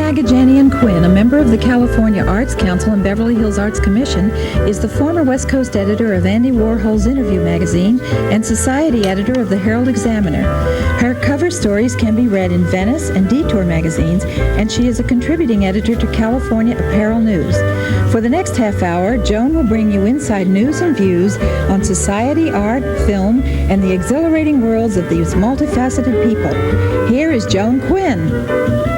Agajanian Quinn, a member of the California Arts Council and Beverly Hills Arts Commission, is the former West Coast editor of Andy Warhol's Interview magazine and society editor of the Herald Examiner. Her cover stories can be read in Venice and Detour magazines, and she is a contributing editor to California Apparel News. For the next half hour, Joan will bring you inside news and views on society, art, film, and the exhilarating worlds of these multifaceted people. Here is Joan Quinn.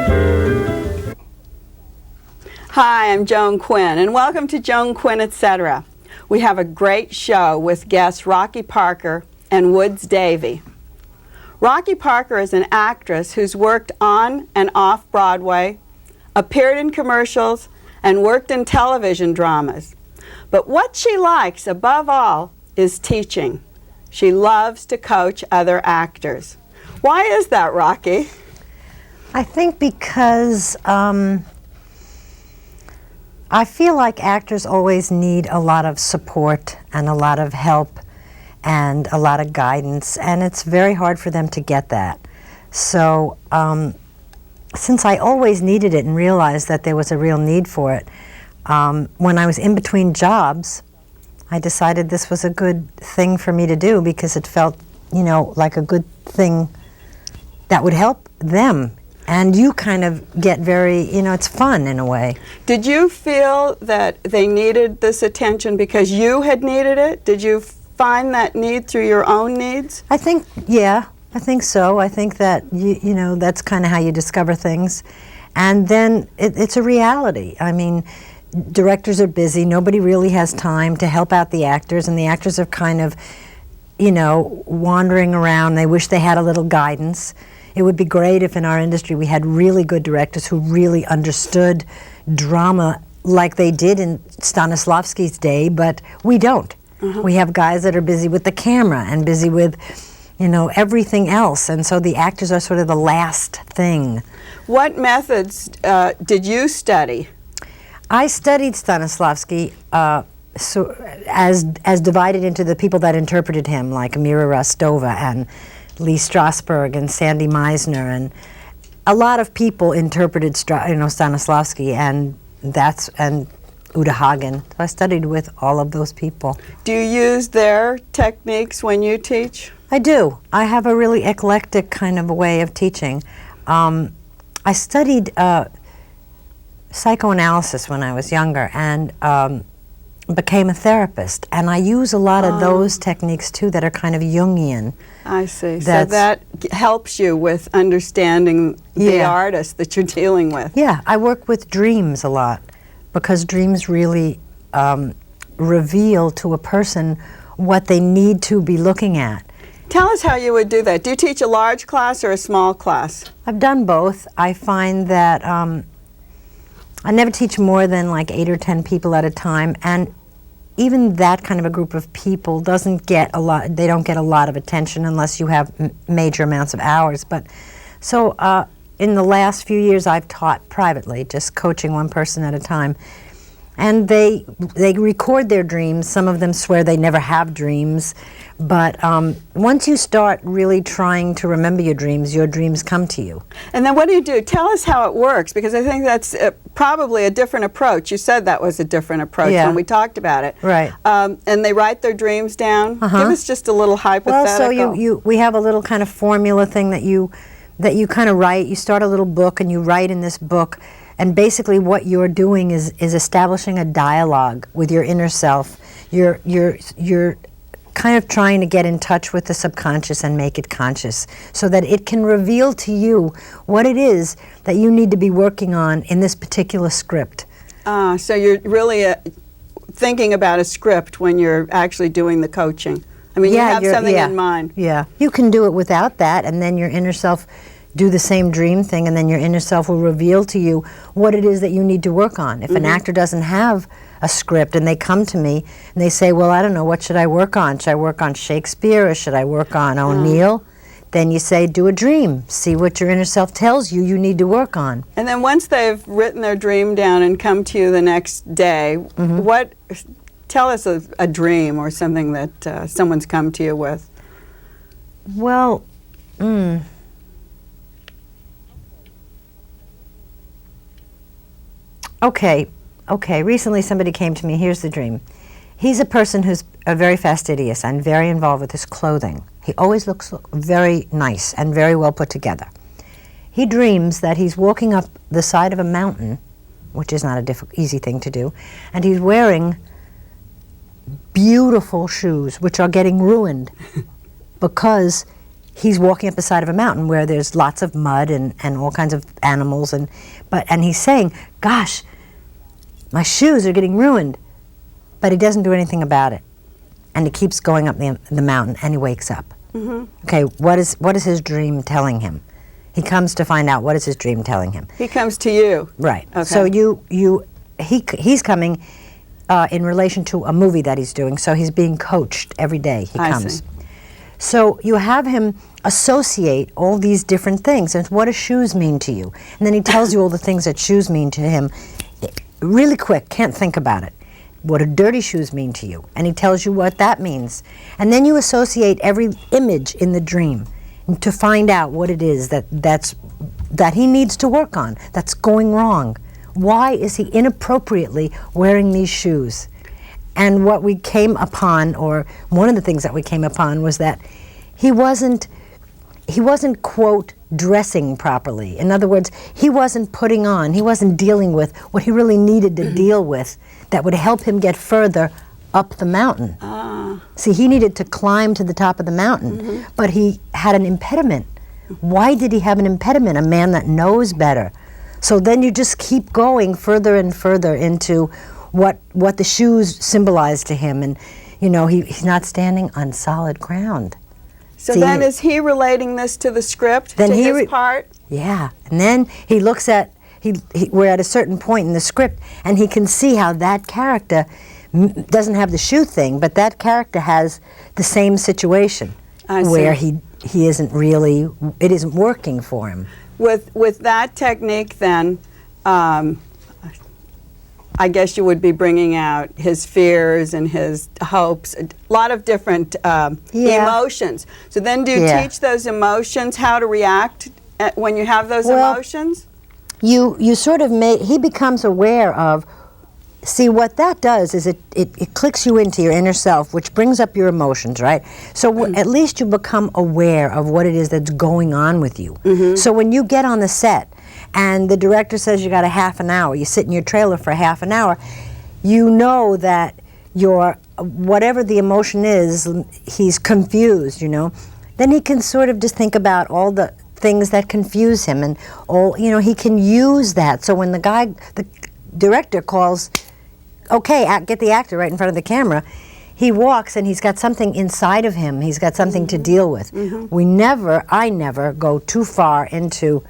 Hi, I'm Joan Quinn, and welcome to Joan Quinn, Etc. We have a great show with guests Rocky Parker and Woods Davy. Rocky Parker is an actress who's worked on and off Broadway, appeared in commercials, and worked in television dramas. But what she likes above all is teaching. She loves to coach other actors. Why is that, Rocky? I think because I feel like actors always need a lot of support and a lot of help and a lot of guidance, and it's very hard for them to get that. So since I always needed it and realized that there was a real need for it, when I was in between jobs, I decided this was a good thing for me to do because it felt, you know, like a good thing that would help them. And you kind of get very, you know, it's fun in a way. Did you feel that they needed this attention because you had needed it? Did you find that need through your own needs? I think, yeah, I think so. I think that, you know, that's kind of how you discover things. And then it's a reality. I mean, directors are busy. Nobody really has time to help out the actors, and the actors are kind of, you know, wandering around. They wish they had a little guidance. It would be great if in our industry we had really good directors who really understood drama like they did in Stanislavski's day, but we don't. We have guys that are busy with the camera and busy with, you know, everything else, and so the actors are sort of the last thing. What methods did you study? I studied Stanislavski so as divided into the people that interpreted him, like Mira Rostova and Lee Strasberg and Sandy Meisner, and a lot of people interpreted Stanislavski, and Uta Hagen. So I studied with all of those people. Do you use their techniques when you teach? I do. I have a really eclectic kind of a way of teaching. I studied psychoanalysis when I was younger, and became a therapist, and I use a lot of those techniques too that are kind of Jungian. I see. So that helps you with understanding the artist that you're dealing with. Yeah, I work with dreams a lot because dreams really reveal to a person what they need to be looking at. Tell us how you would do that. Do you teach a large class or a small class? I've done both. I find that I never teach more than like 8 or 10 people at a time, and even that kind of a group of people doesn't get a lot, they don't get a lot of attention unless you have major amounts of hours. But so in the last few years I've taught privately, just coaching one person at a time. And they record their dreams. Some of them swear they never have dreams. But once you start really trying to remember your dreams come to you. And then what do you do? Tell us how it works, because I think that's probably a different approach. You said that was a different approach when we talked about it. Right. And they write their dreams down. Give us just a little hypothetical. Well, so we have a little kind of formula thing that you kind of write. You start a little book and you write in this book. And basically what you're doing is establishing a dialogue with your inner self. You're kind of trying to get in touch with the subconscious and make it conscious so that it can reveal to you what it is that you need to be working on in this particular script. So you're really thinking about a script when you're actually doing the coaching. I mean, you have something in mind. Yeah, you can do it without that, and then your inner self do the same dream thing, and then your inner self will reveal to you what it is that you need to work on. If an actor doesn't have a script and they come to me and they say, well, I don't know, what should I work on? Should I work on Shakespeare or should I work on O'Neill? Then you say, do a dream. See what your inner self tells you need to work on. And then once they've written their dream down and come to you the next day, tell us a dream or something that someone's come to you with. Well, Okay, recently somebody came to me, here's the dream. He's a person who's very fastidious and very involved with his clothing. He always looks very nice and very well put together. He dreams that he's walking up the side of a mountain, which is not an easy thing to do, and he's wearing beautiful shoes, which are getting ruined because he's walking up the side of a mountain where there's lots of mud and all kinds of animals, and he's saying, gosh, my shoes are getting ruined, but he doesn't do anything about it, and he keeps going up the mountain, and he wakes up. Mm-hmm. Okay, what is his dream telling him? He comes to find out what is his dream telling him. He comes to you. Right. Okay. So he's coming in relation to a movie that he's doing, so he's being coached every day he comes. I see. So you have him associate all these different things, and what do shoes mean to you? And then he tells you all the things that shoes mean to him really quick, can't think about it. What do dirty shoes mean to you? And he tells you what that means. And then you associate every image in the dream to find out what it is that he needs to work on, that's going wrong. Why is he inappropriately wearing these shoes? And what we came upon, or one of the things that we came upon, was that he wasn't, quote, dressing properly. In other words, he wasn't dealing with what he really needed to deal with that would help him get further up the mountain. See, he needed to climb to the top of the mountain, but he had an impediment. Why did he have an impediment? A man that knows better. So then you just keep going further and further into what the shoes symbolize to him, and he's not standing on solid ground. So then is he relating this to the script, to his part? Yeah, and then he looks at, we're at a certain point in the script, and he can see how that character doesn't have the shoe thing, but that character has the same situation where he isn't really, it isn't working for him. With that technique then, I guess you would be bringing out his fears and his hopes, a lot of different emotions. So then do you teach those emotions how to react when you have those emotions? You sort of he becomes aware of, see, what that does is it clicks you into your inner self, which brings up your emotions, right? So at least you become aware of what it is that's going on with you. Mm-hmm. So when you get on the set and the director says you got a half an hour, you sit in your trailer for a half an hour, you know that whatever the emotion is, he's confused, Then he can sort of just think about all the things that confuse him, and he can use that. So when the director calls, okay, get the actor right in front of the camera, he walks and he's got something inside of him. He's got something to deal with. Mm-hmm. I never go too far into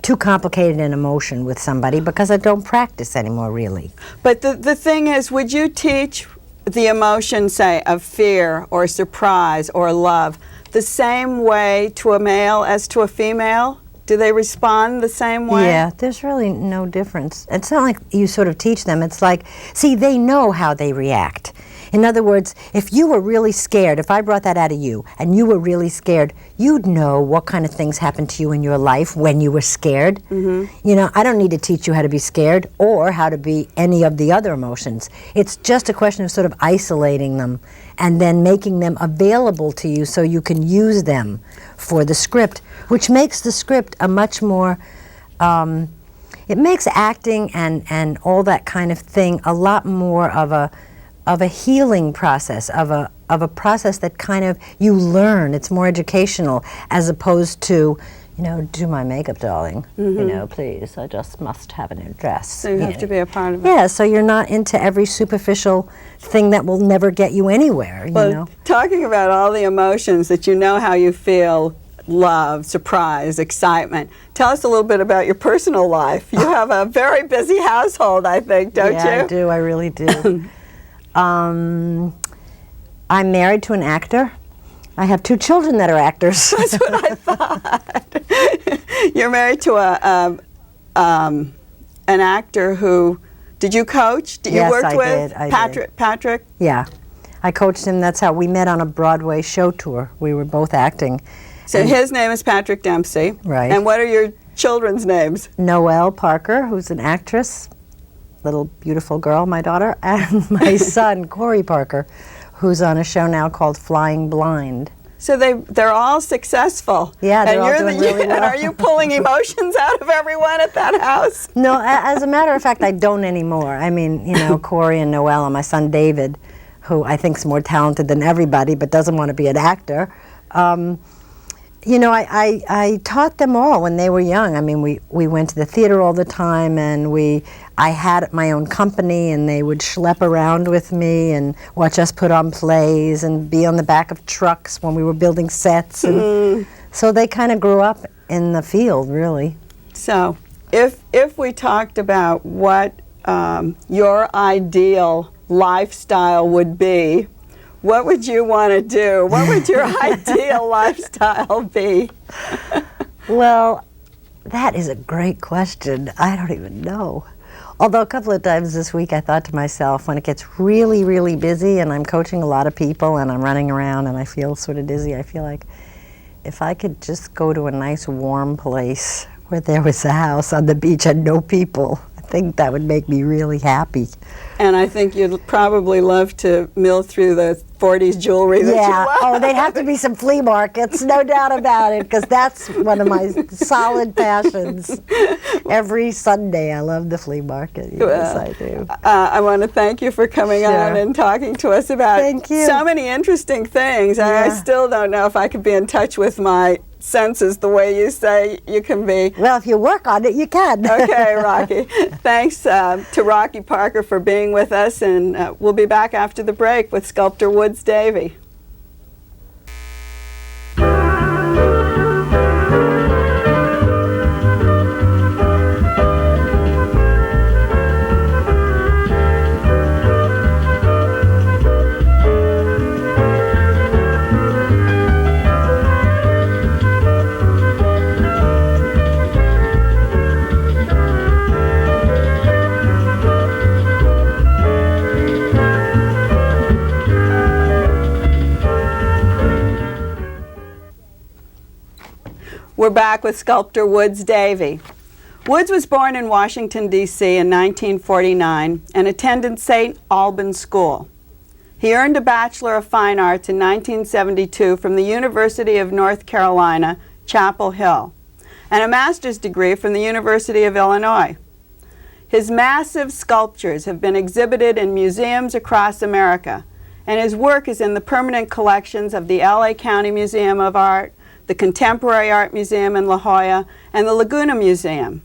too complicated an emotion with somebody because I don't practice anymore, really. But the thing is, would you teach the emotion, say, of fear or surprise or love the same way to a male as to a female? Do they respond the same way? Yeah, there's really no difference. It's not like you sort of teach them. It's like, see, they know how they react. In other words, if you were really scared, if I brought that out of you, and you were really scared, you'd know what kind of things happened to you in your life when you were scared. Mm-hmm. I don't need to teach you how to be scared or how to be any of the other emotions. It's just a question of sort of isolating them and then making them available to you so you can use them for the script, which makes the script a much more, it makes acting and all that kind of thing a lot more of a healing process, of a process that kind of you learn. It's more educational as opposed to, do my makeup, darling. Mm-hmm. Please, I just must have a new dress. So you have to be a part of it. Yeah, so you're not into every superficial thing that will never get you anywhere, Well, talking about all the emotions that you know how you feel, love, surprise, excitement. Tell us a little bit about your personal life. You have a very busy household, I think, don't you? Yeah, I do. I really do. I'm married to an actor. I have 2 children that are actors. That's what I thought. You're married to an actor who, did you coach? You yes, worked with did. Patrick? Yeah. I coached him. That's how we met on a Broadway show tour. We were both acting. So his name is Patrick Dempsey. Right. And what are your children's names? Noelle Parker, who's an actress, little beautiful girl, my daughter, and my son, Corey Parker, who's on a show now called Flying Blind. So they're all successful. Yeah, they're all doing really well. Are you pulling emotions out of everyone at that house? No, as a matter of fact, I don't anymore. I mean, you know, Corey and Noelle and my son David, who I think is more talented than everybody but doesn't want to be an actor. You know, I taught them all when they were young. I mean, we went to the theater all the time, and I had my own company, and they would schlep around with me and watch us put on plays and be on the back of trucks when we were building sets. And so they kind of grew up in the field, really. So if we talked about what your ideal lifestyle would be, what would you want to do? What would your ideal lifestyle be? Well, that is a great question. I don't even know. Although a couple of times this week I thought to myself, when it gets really, really busy and I'm coaching a lot of people and I'm running around and I feel sort of dizzy, I feel like if I could just go to a nice warm place where there was a house on the beach and no people, I think that would make me really happy. And I think you'd probably love to mill through the 40s jewelry that you love. Oh, they'd have to be some flea markets, no doubt about it, because that's one of my solid passions. Every Sunday I love the flea market. Yes, I do. I want to thank you for coming on and talking to us about so many interesting things. Yeah. I still don't know if I could be in touch with my senses the way you say you can be. Well, if you work on it, you can. Okay, Rocky. Thanks to Rocky Parker for being with us, and we'll be back after the break with sculptor Woods Davy. We're back with sculptor Woods Davy. Woods was born in Washington, D.C. in 1949 and attended St. Albans School. He earned a Bachelor of Fine Arts in 1972 from the University of North Carolina, Chapel Hill, and a master's degree from the University of Illinois. His massive sculptures have been exhibited in museums across America, and his work is in the permanent collections of the LA County Museum of Art, the Contemporary Art Museum in La Jolla, and the Laguna Museum.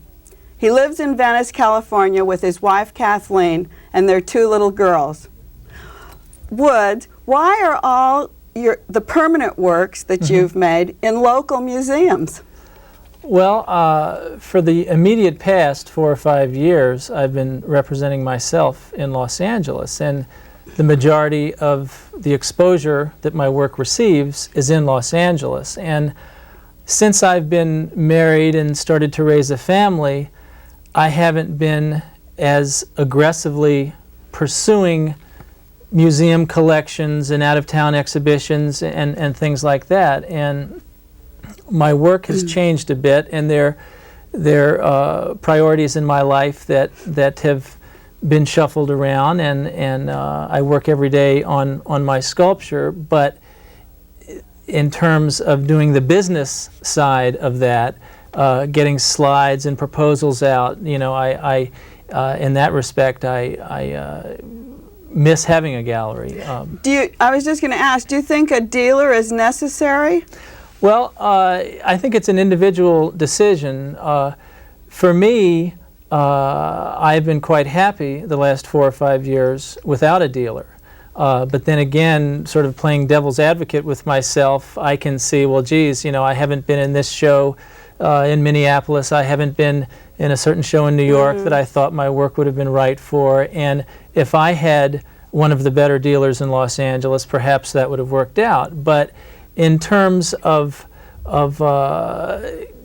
He lives in Venice, California with his wife Kathleen and their 2 little girls. Woods, why are all the permanent works that you've made in local museums? Well, for the immediate past 4 or 5 years, I've been representing myself in Los Angeles, and the majority of the exposure that my work receives is in Los Angeles. And since I've been married and started to raise a family, I haven't been as aggressively pursuing museum collections and out-of-town exhibitions and things like that. And my work has changed a bit, and there are priorities in my life that have been shuffled around, and I work every day on my sculpture. But in terms of doing the business side of that, getting slides and proposals out, you know, I in that respect, I miss having a gallery. I was just going to ask, do you think a dealer is necessary? Well, I think it's an individual decision. For me, I've been quite happy the last 4 or 5 years without a dealer. But then again, sort of playing devil's advocate with myself, I can see, well, geez, you know, I haven't been in this show in Minneapolis. I haven't been in a certain show in New York that I thought my work would have been right for. And if I had one of the better dealers in Los Angeles, perhaps that would have worked out. But in terms of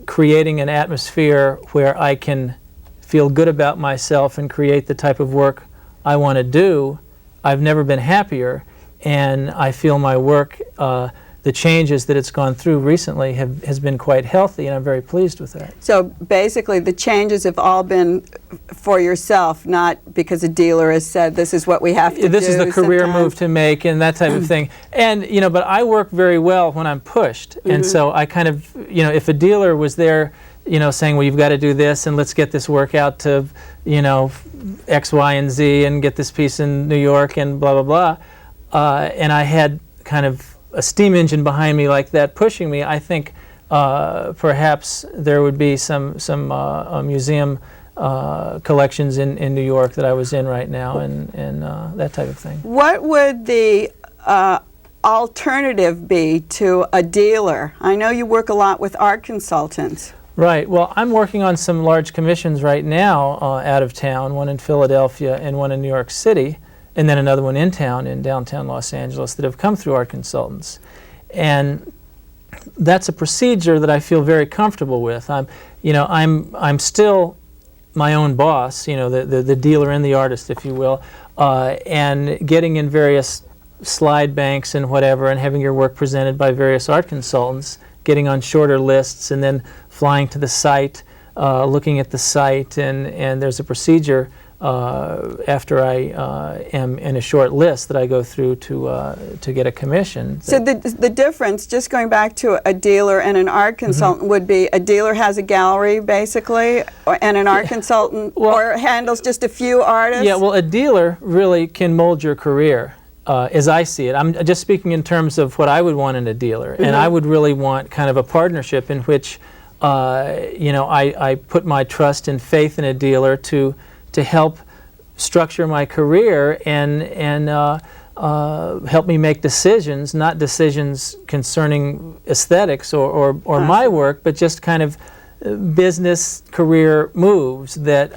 creating an atmosphere where I can feel good about myself and create the type of work I want to do, I've never been happier, and I feel my work the changes that it's gone through recently has been quite healthy, and I'm very pleased with that. So basically the changes have all been for yourself, not because a dealer has said this is what we have to do. This is the career sometimes. move to make and that type of thing. And, but I work very well when I'm pushed. And so I kind of, if a dealer was there, saying, well, you've got to do this and let's get this work out to, X, Y, and Z and get this piece in New York and blah, blah, blah. And I had kind of a steam engine behind me like that pushing me. I think perhaps there would be some museum collections in New York that I was in right now and that type of thing. What would the alternative be to a dealer? I know you work a lot with art consultants. Right. Well, I'm working on some large commissions right now out of town, one in Philadelphia and one in New York City, and then another one in town, in downtown Los Angeles, that have come through art consultants. And that's a procedure that I feel very comfortable with. I'm still my own boss, the dealer and the artist, if you will, and getting in various slide banks and whatever, and having your work presented by various art consultants, getting on shorter lists, and then flying to the site, looking at the site, and there's a procedure after I am in a short list that I go through to get a commission. So the difference, just going back to a dealer and an art consultant, would be a dealer has a gallery, basically, and an art consultant or handles just a few artists? Yeah, well, a dealer really can mold your career. As I see it. I'm just speaking in terms of what I would want in a dealer, and I would really want kind of a partnership in which, I put my trust and faith in a dealer to help structure my career and help me make decisions, not decisions concerning aesthetics or my work, but just kind of business career moves that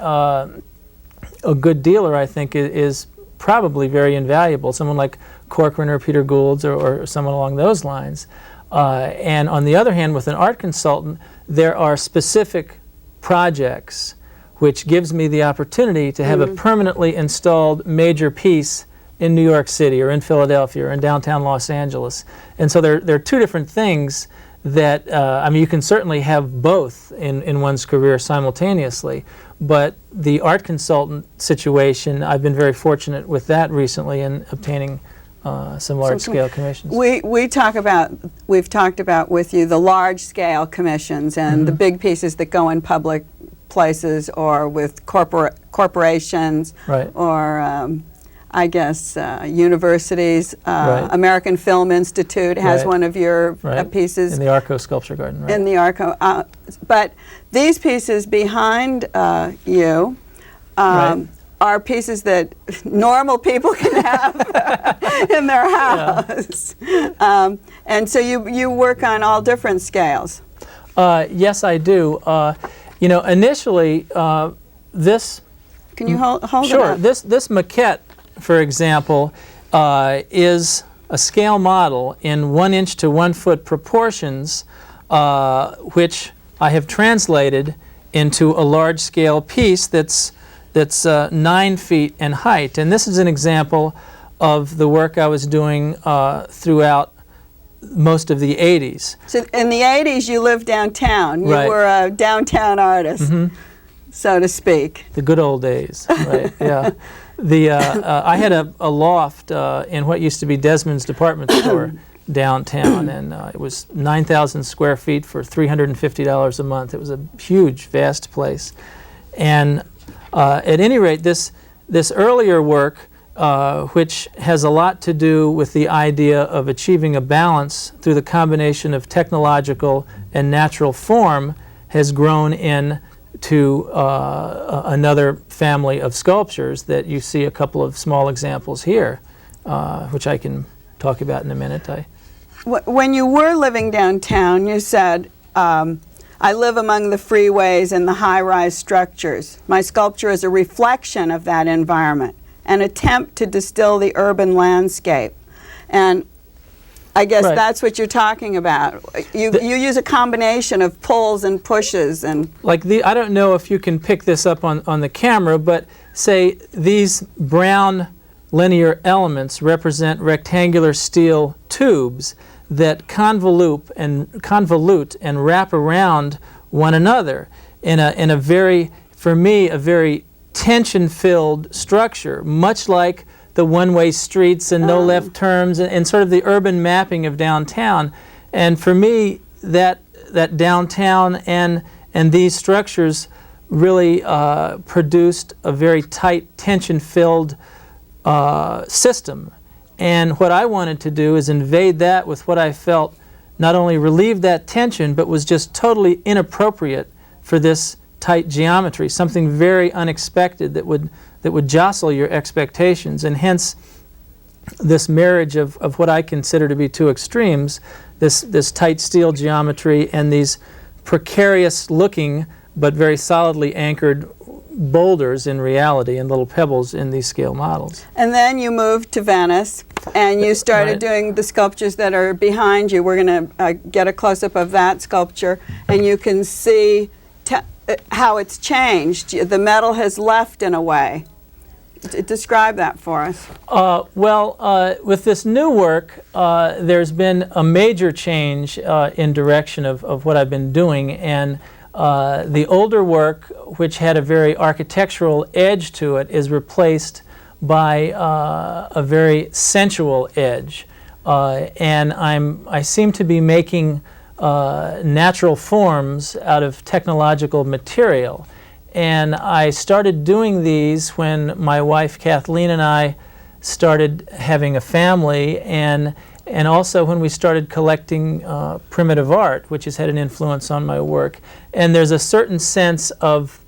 a good dealer, I think, is probably very invaluable. Someone like Corcoran or Peter Gould's or someone along those lines. And on the other hand, with an art consultant, there are specific projects which gives me the opportunity to have a permanently installed major piece in New York City or in Philadelphia or in downtown Los Angeles. And so there are two different things that, you can certainly have both in one's career simultaneously, but the art consultant situation, I've been very fortunate with that recently in obtaining some large-scale commissions. We've talked about with you the large-scale commissions and the big pieces that go in public places or with corporations, right. or I guess universities. American Film Institute has one of your pieces. In the Arco Sculpture Garden, right. In the Arco. But these pieces behind you are pieces that normal people can have in their house. And so you work on all different scales. Yes, I do. Initially, this... Can you hold sure, it up? This maquette, for example, is a scale model in 1 inch to 1 foot proportions, which I have translated into a large scale piece that's 9 feet in height. And this is an example of the work I was doing throughout most of the 80s. So in the 80s you lived downtown. You were a downtown artist, so to speak. The good old days, right, yeah. I had a loft in what used to be Desmond's department store downtown, and it was 9,000 square feet for $350 a month. It was a huge, vast place. And at any rate, this earlier work, which has a lot to do with the idea of achieving a balance through the combination of technological and natural form, has grown into another family of sculptures that you see a couple of small examples here, which I can talk about in a minute. When you were living downtown, you said, I live among the freeways and the high-rise structures. My sculpture is a reflection of that environment, an attempt to distill the urban landscape. And I guess that's what you're talking about. You use a combination of pulls and pushes and... I don't know if you can pick this up on the camera, but say these brown linear elements represent rectangular steel tubes that convolute and wrap around one another in a very, for me, a very tension-filled structure, much like the one-way streets and no left turns and sort of the urban mapping of downtown. And for me, that downtown and these structures really produced a very tight, tension-filled system. And what I wanted to do is invade that with what I felt not only relieved that tension, but was just totally inappropriate for this tight geometry, something very unexpected that would jostle your expectations. And hence, this marriage of what I consider to be two extremes, this tight steel geometry and these precarious-looking but very solidly anchored boulders in reality and little pebbles in these scale models. And then you moved to Venice and you started doing the sculptures that are behind you. We're going to get a close-up of that sculpture, and you can see how it's changed. The metal has left in a way. Describe that for us. With this new work, there's been a major change in direction of what I've been doing, and the older work, which had a very architectural edge to it, is replaced by a very sensual edge. And I seem to be making natural forms out of technological material. And I started doing these when my wife Kathleen and I started having a family, and also when we started collecting primitive art, which has had an influence on my work. And there's a certain sense of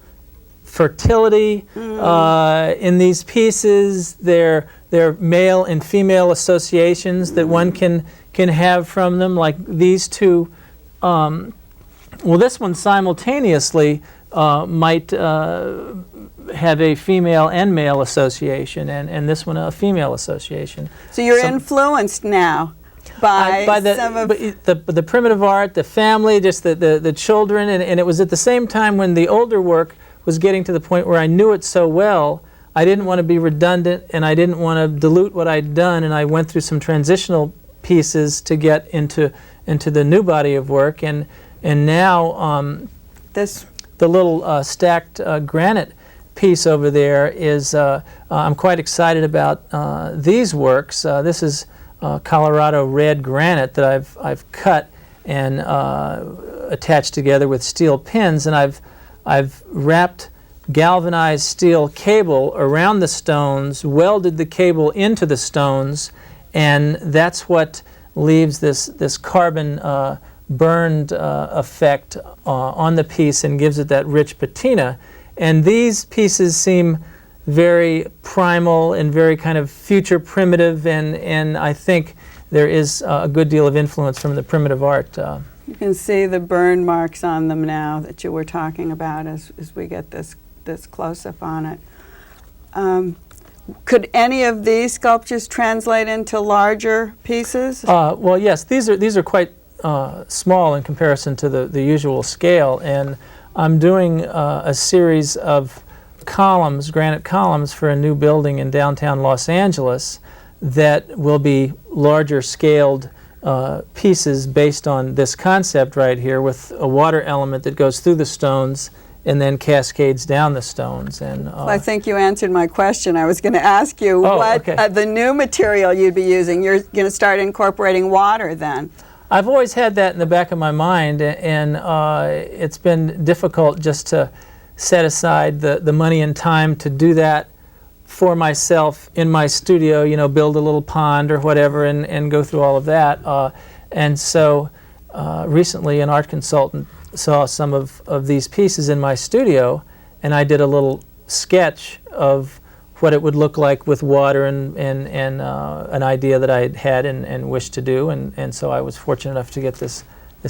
fertility in these pieces. They're male and female associations that one can have from them, like these two. This one simultaneously might have a female and male association, and this one a female association. So you're influenced now by the primitive art, the family, just the children, and it was at the same time when the older work was getting to the point where I knew it so well, I didn't want to be redundant and I didn't want to dilute what I'd done, and I went through some transitional pieces to get into the new body of work, and now the little stacked granite piece over there is, I'm quite excited about these works. This is Colorado red granite that I've cut and attached together with steel pins, and I've wrapped galvanized steel cable around the stones, welded the cable into the stones, and that's what leaves this carbon burned effect on the piece and gives it that rich patina. And these pieces seem very primal and very kind of future primitive, and I think there is a good deal of influence from the primitive art. You can see the burn marks on them now that you were talking about as we get this close-up on it. Could any of these sculptures translate into larger pieces? Well, yes, these are quite small in comparison to the usual scale, and I'm doing a series of columns, granite columns, for a new building in downtown Los Angeles that will be larger scaled pieces based on this concept right here, with a water element that goes through the stones and then cascades down the stones. And well, I think you answered my question. I was going to ask you the new material you'd be using. You're going to start incorporating water then. I've always had that in the back of my mind, and it's been difficult just to set aside the money and time to do that for myself in my studio, build a little pond or whatever and go through all of that. And so recently an art consultant saw some of these pieces in my studio, and I did a little sketch of what it would look like with water and an idea that I had and wished to do, and so I was fortunate enough to get this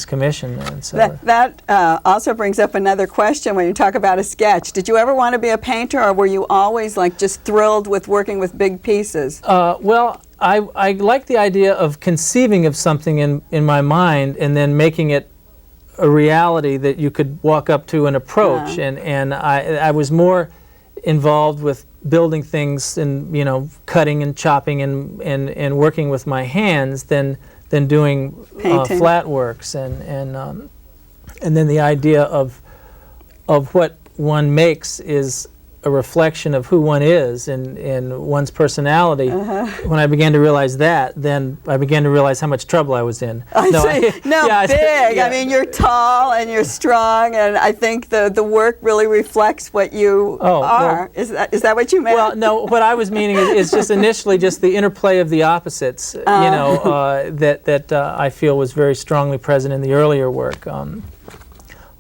commission. And so that also brings up another question when you talk about a sketch. Did you ever want to be a painter, or were you always just thrilled with working with big pieces? Well, I like the idea of conceiving of something in my mind and then making it a reality that you could walk up to and approach. And I was more involved with building things and cutting and chopping and working with my hands than than doing flat works, and then the idea of what one makes is a reflection of who one is and one's personality. When I began to realize that, then I began to realize how much trouble I was in. I mean, you're tall and you're strong, and I think the work really reflects what you are. Well, is that what you meant? Well, no, what I was meaning is just initially just the interplay of the opposites, that I feel was very strongly present in the earlier work.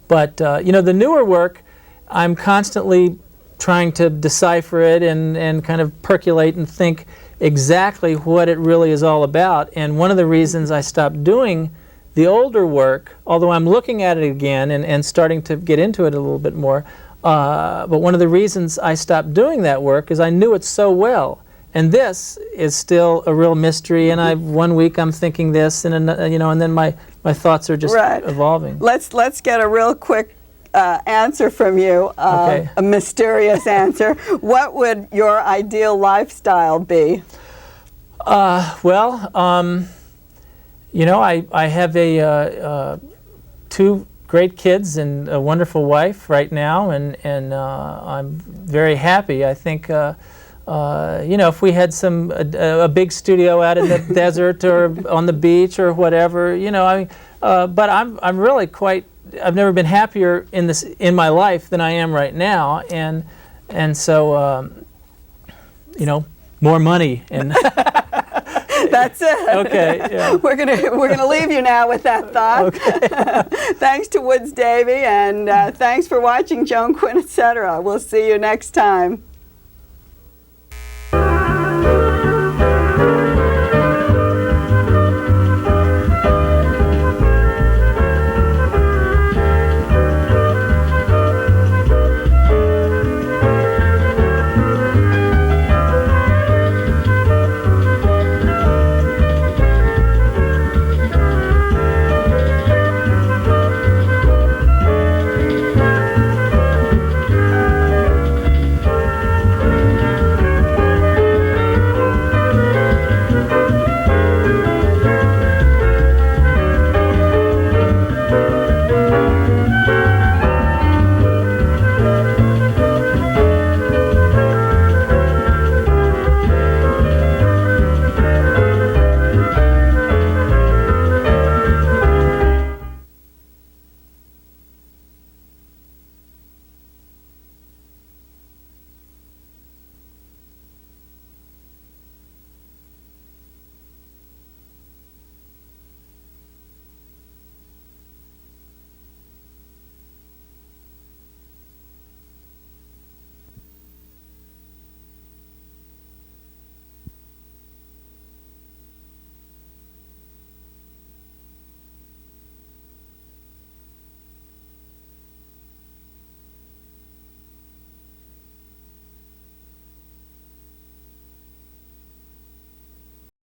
But the newer work, I'm constantly trying to decipher it and kind of percolate and think exactly what it really is all about. And one of the reasons I stopped doing the older work, although I'm looking at it again and starting to get into it a little bit more, but one of the reasons I stopped doing that work is I knew it so well. And this is still a real mystery, and one week I'm thinking this, and then my thoughts are just evolving. Let's get a real quick answer from you, a mysterious answer. What would your ideal lifestyle be? I have two great kids and a wonderful wife right now, and I'm very happy. I think if we had a big studio out in the desert or on the beach or whatever, but I'm really I've never been happier in my life than I am right now, and so more money and that's it. Okay. Yeah. We're gonna leave you now with that thought. Okay. Thanks to Woods Davy, and thanks for watching Joan Quinn, etc. We'll see you next time.